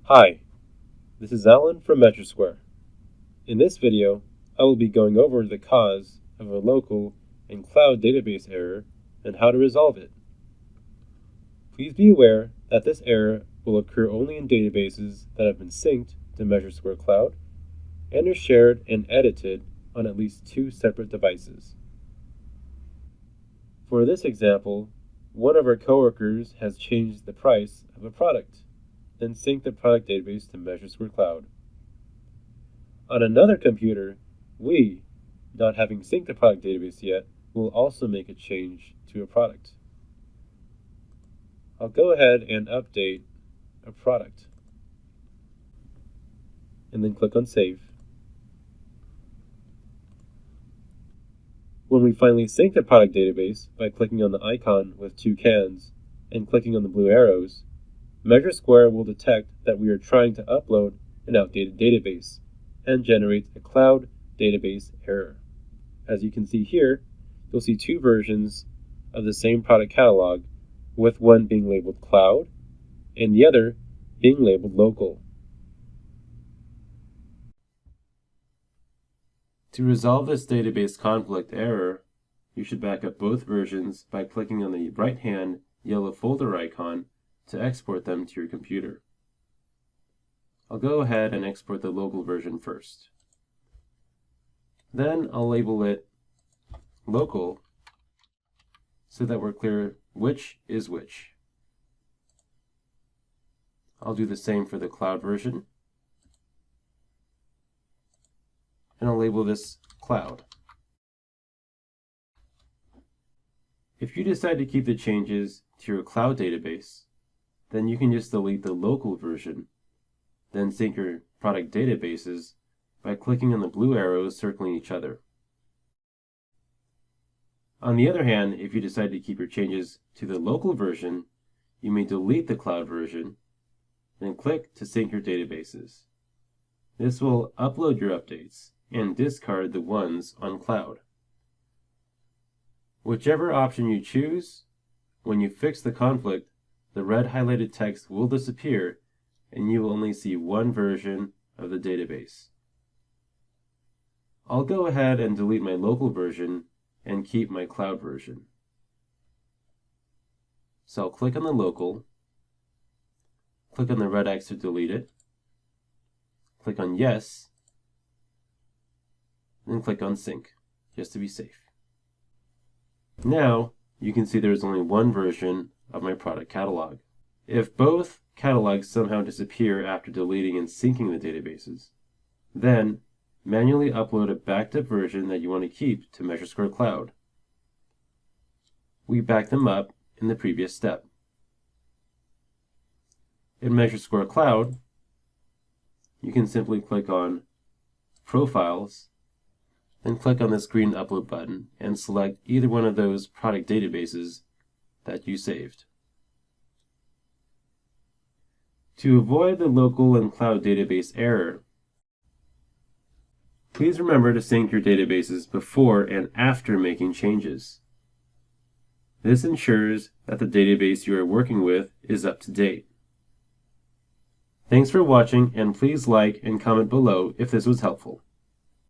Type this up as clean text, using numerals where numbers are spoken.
Hi, this is Alan from MeasureSquare. In this video, I will be going over the cause of a local and cloud database error and how to resolve it. Please be aware that this error will occur only in databases that have been synced to MeasureSquare Cloud and are shared and edited on at least 2 separate devices. For this example, one of our coworkers has changed the price of a product, then sync the product database to MeasureSquare Cloud. On another computer, we, not having synced the product database yet, will also make a change to a product. I'll go ahead and update a product, and then click on Save. When we finally sync the product database by clicking on the icon with 2 cans and clicking on the blue arrows, MeasureSquare will detect that we are trying to upload an outdated database and generate a cloud database error. As you can see here, you'll see 2 versions of the same product catalog, with one being labeled cloud and the other being labeled local. To resolve this database conflict error, you should back up both versions by clicking on the right-hand yellow folder icon to export them to your computer. I'll go ahead and export the local version first. Then I'll label it local so that we're clear which is which. I'll do the same for the cloud version, and I'll label this cloud. If you decide to keep the changes to your cloud database, then you can just delete the local version, then sync your product databases by clicking on the blue arrows circling each other. On the other hand, if you decide to keep your changes to the local version, you may delete the cloud version, then click to sync your databases. This will upload your updates and discard the ones on cloud. Whichever option you choose, when you fix the conflict, the red highlighted text will disappear and you will only see one version of the database. I'll go ahead and delete my local version and keep my cloud version. So I'll click on the local, click on the red X to delete it, click on yes, then click on sync, just to be safe. Now you can see there's only one version of my product catalog. If both catalogs somehow disappear after deleting and syncing the databases, then manually upload a backed up version that you want to keep to MeasureSquare Cloud. We back them up in the previous step. In MeasureSquare Cloud, you can simply click on Profiles, then click on this green upload button and select either one of those product databases that you saved. To avoid the local and cloud database error, please remember to sync your databases before and after making changes. This ensures that the database you are working with is up to date. Thanks for watching, and please like and comment below if this was helpful.